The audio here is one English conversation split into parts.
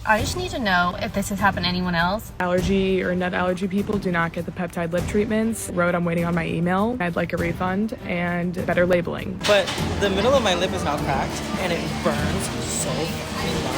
I just need to know if this has happened to anyone else. Allergy or nut allergy people do not get the peptide lip treatments. Rhode, I'm waiting on my email. I'd like a refund and better labeling. But the middle of my lip is now cracked and it burns so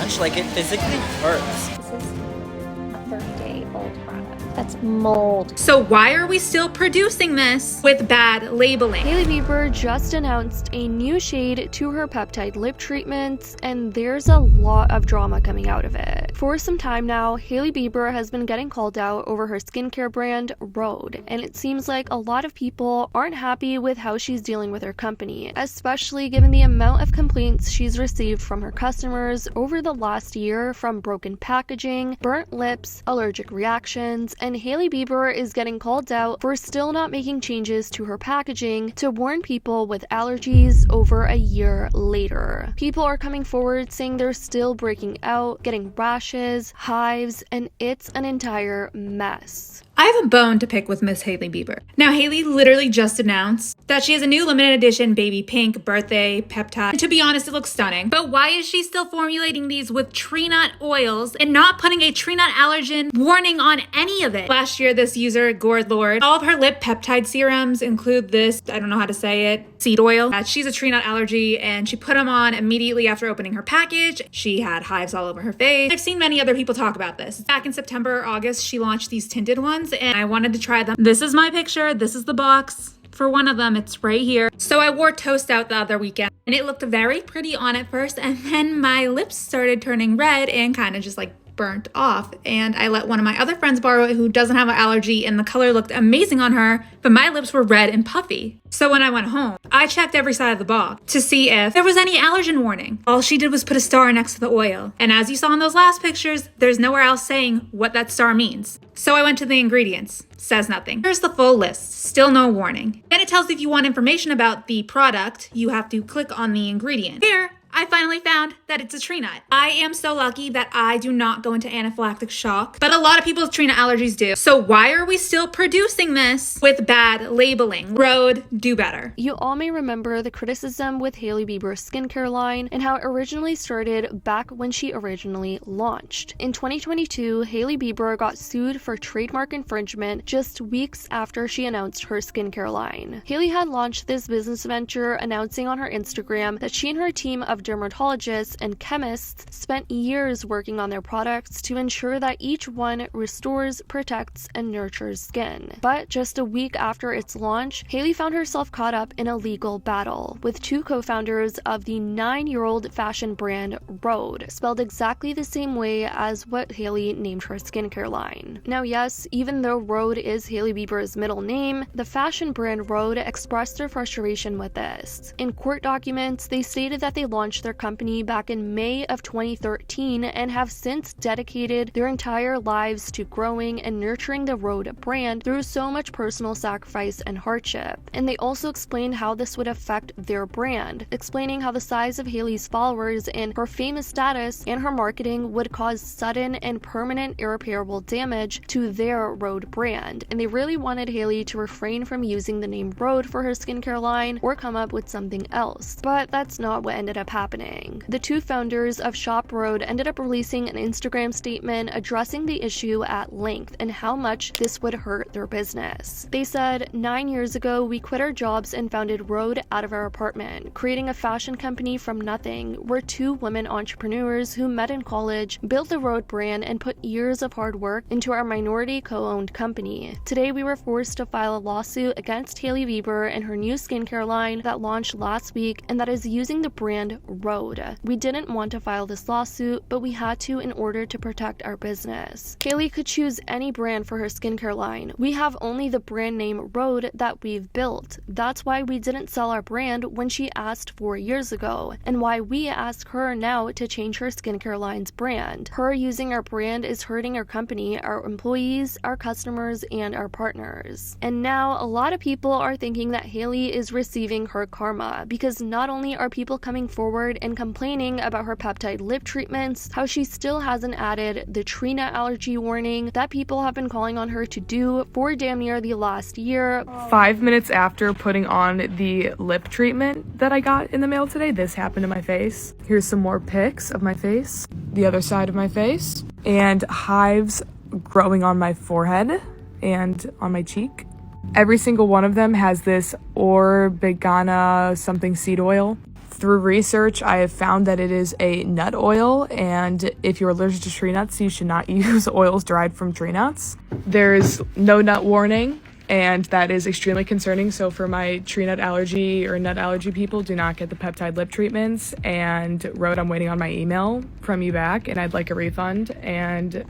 much. Like, it physically hurts. This is a 30-day-old product. That's mold. So why are we still producing this with bad labeling? Hailey Bieber just announced a new shade to her peptide lip treatments, and there's a lot of drama coming out of it. For some time now, Hailey Bieber has been getting called out over her skincare brand, Rhode, and it seems like a lot of people aren't happy with how she's dealing with her company, especially given the amount of complaints she's received from her customers over the last year from broken packaging, burnt lips, allergic reactions, and Hailey Bieber is getting called out for still not making changes to her packaging to warn people with allergies over a year later. People are coming forward saying they're still breaking out, getting rashes, hives, and it's an entire mess. I have a bone to pick with Miss Hailey Bieber. Now, Hailey literally just announced that she has a new limited edition baby pink birthday peptide. And to be honest, it looks stunning. But why is she still formulating these with tree nut oils and not putting a tree nut allergen warning on any of it? Last year, this user, Gourd Lord, all of her lip peptide serums include this, I don't know how to say it, seed oil. She's a tree nut allergy and she put them on immediately after opening her package. She had hives all over her face. I've seen many other people talk about this. Back in September or August, she launched these tinted ones and I wanted to try them. This is my picture. This is the box for one of them. It's right here. So I wore Toast out the other weekend and it looked very pretty on at first, and then my lips started turning red and kind of just like burnt off, and I let one of my other friends borrow it who doesn't have an allergy, and the color looked amazing on her, but my lips were red and puffy. So when I went home, I checked every side of the box to see if there was any allergen warning. All she did was put a star next to the oil, and as you saw in those last pictures, there's nowhere else saying what that star means. So I went to the ingredients. Says nothing. Here's the full list. Still no warning. Then it tells you if you want information about the product, you have to click on the ingredient. Here, I finally found that it's a tree nut. I am so lucky that I do not go into anaphylactic shock, but a lot of people with tree nut allergies do. So why are we still producing this with bad labeling? Rhode, do better. You all may remember the criticism with Hailey Bieber's skincare line and how it originally started back when she originally launched. In 2022, Hailey Bieber got sued for trademark infringement just weeks after she announced her skincare line. Hailey had launched this business venture, announcing on her Instagram that she and her team of dermatologists and chemists spent years working on their products to ensure that each one restores, protects, and nurtures skin. But just a week after its launch, Hailey found herself caught up in a legal battle with two co-founders of the 9-year-old fashion brand Rhode, spelled exactly the same way as what Hailey named her skincare line. Now yes, even though Rhode is Hailey Bieber's middle name, the fashion brand Rhode expressed their frustration with this. In court documents, they stated that they launched their company back in May of 2013 and have since dedicated their entire lives to growing and nurturing the Rhode brand through so much personal sacrifice and hardship. And they also explained how this would affect their brand, explaining how the size of Hailey's followers and her famous status and her marketing would cause sudden and permanent irreparable damage to their Rhode brand. And they really wanted Hailey to refrain from using the name Rhode for her skincare line or come up with something else. But that's not what ended up happening. The two founders of Shop Rhode ended up releasing an Instagram statement addressing the issue at length and how much this would hurt their business. They said, 9 years ago, we quit our jobs and founded Rhode out of our apartment, creating a fashion company from nothing. We're two women entrepreneurs who met in college, built the Rhode brand, and put years of hard work into our minority co-owned company. Today, we were forced to file a lawsuit against Hailey Bieber and her new skincare line that launched last week and that is using the brand Rhode. We didn't want to file this lawsuit, but we had to in order to protect our business. Hailey could choose any brand for her skincare line. We have only the brand name Rhode that we've built. That's why we didn't sell our brand when she asked 4 years ago, and why we ask her now to change her skincare line's brand. Her using our brand is hurting our company, our employees, our customers, and our partners. And now a lot of people are thinking that Hailey is receiving her karma, because not only are people coming forward forward and complaining about her peptide lip treatments, how she still hasn't added the tree nut allergy warning that people have been calling on her to do for damn near the last year. 5 minutes after putting on the lip treatment that I got in the mail today, this happened to my face. Here's some more pics of my face, the other side of my face, and hives growing on my forehead and on my cheek. Every single one of them has this oregano something seed oil. Through research, I have found that it is a nut oil, and if you're allergic to tree nuts, you should not use oils derived from tree nuts. There's no nut warning, and that is extremely concerning. So for my tree nut allergy or nut allergy people, do not get the peptide lip treatments. And Rhode, I'm waiting on my email from you back, and I'd like a refund and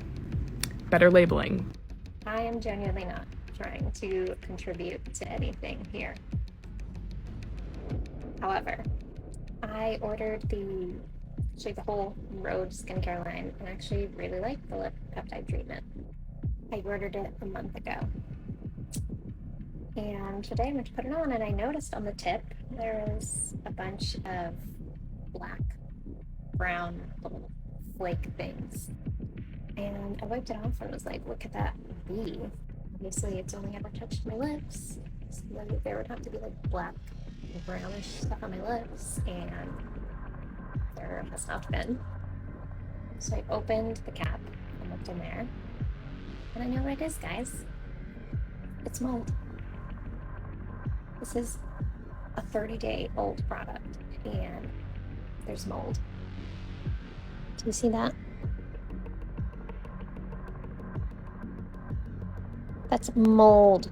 better labeling. I am genuinely not trying to contribute to anything here. However, I ordered the whole Rhode skincare line and actually really like the lip peptide treatment. I ordered it a month ago. And today I went to put it on and I noticed on the tip there was a bunch of black, brown little flake things. And I wiped it off and was like, what could that be? Obviously it's only ever touched my lips. So then there would have to be like black and brownish stuff on my lips, and there has not been. So I opened the cap and looked in there. And I know what it is, guys. It's mold. This is a 30-day-old product, and there's mold. Do you see that? That's mold.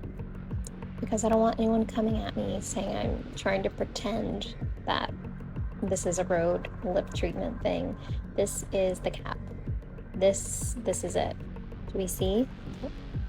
Because I don't want anyone coming at me saying I'm trying to pretend that this is a Rhode lip treatment thing. This is the cap. This is it. Do we see?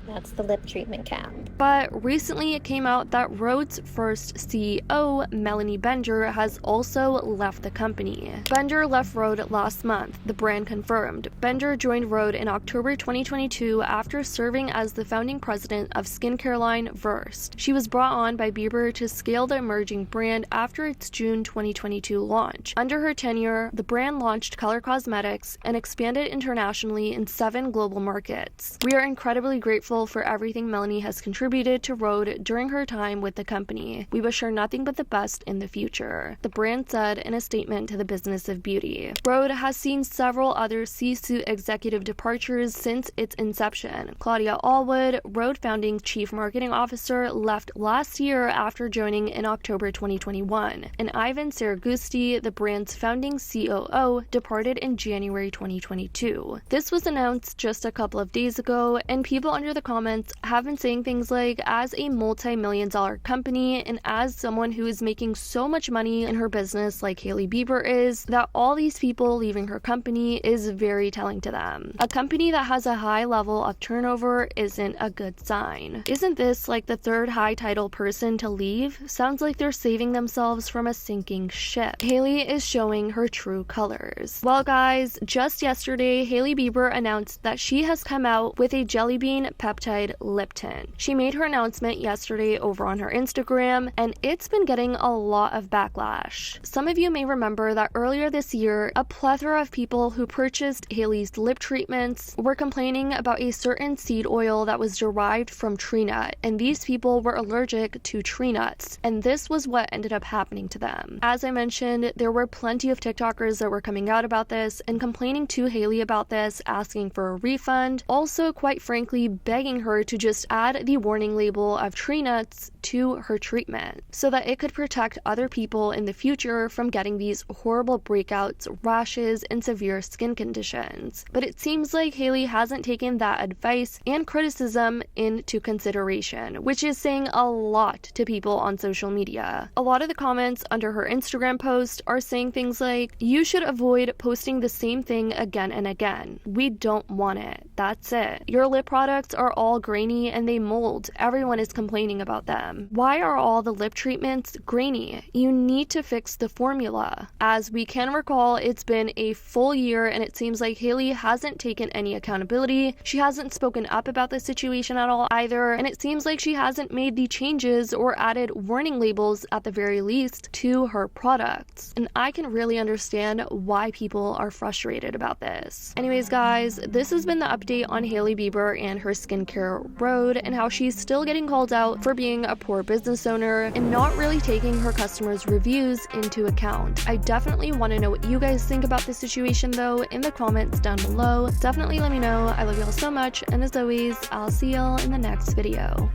That's the lip treatment cap. But recently it came out that Rhode's first CEO, Melanie Bender, has also left the company. Bender left Rhode last month, the brand confirmed. Bender joined Rhode in October 2022 after serving as the founding president of skincare line Versed. She was brought on by Bieber to scale the emerging brand after its June 2022 launch. Under her tenure, the brand launched color cosmetics and expanded internationally in 7 global markets. We are incredibly grateful for everything Melanie has contributed to Rhode during her time with the company. We wish her nothing but the best in the future, the brand said in a statement to the Business of Beauty. Rhode has seen several other C-suite executive departures since its inception. Claudia Allwood, Rhode founding chief marketing officer, left last year after joining in October 2021, and Ivan Saragusti, the brand's founding COO, departed in January 2022. This was announced just a couple of days ago, and people under the comments have been saying things like, as a multi-million-dollar company and as someone who is making so much money in her business like Hailey Bieber is, that all these people leaving her company is very telling to them. A company that has a high level of turnover isn't a good sign. Isn't this like the third high title person to leave? Sounds like they're saving themselves from a sinking ship. Hailey is showing her true colors. Well guys, just yesterday Hailey Bieber announced that she has come out with a jelly bean peptide lip tint. She made her announcement yesterday over on her Instagram, and it's been getting a lot of backlash. Some of you may remember that earlier this year, a plethora of people who purchased Hailey's lip treatments were complaining about a certain seed oil that was derived from tree nut, and these people were allergic to tree nuts, and this was what ended up happening to them. As I mentioned, there were plenty of TikTokers that were coming out about this and complaining to Hailey about this, asking for a refund, also quite frankly begging her to just add the warning label of tree nuts to her treatment so that it could protect other people in the future from getting these horrible breakouts, rashes, and severe skin conditions. But it seems like Hailey hasn't taken that advice and criticism into consideration, which is saying a lot to people on social media. A lot of the comments under her Instagram post are saying things like, "You should avoid posting the same thing again and again. We don't want it." That's it. Your lip products are all grainy and they mold. Everyone is complaining about them. Why are all the lip treatments grainy? You need to fix the formula. As we can recall, it's been a full year and it seems like Hailey hasn't taken any accountability. She hasn't spoken up about the situation at all either, and it seems like she hasn't made the changes or added warning labels at the very least to her products. And I can really understand why people are frustrated about this. Anyways guys, this has been the update on Hailey Bieber and her skincare Rhode and how she's still getting called out for being a poor business owner and not really taking her customers' reviews into account. I definitely want to know what you guys think about this situation though in the comments down below. Definitely let me know. I love y'all so much, and as always, I'll see y'all in the next video.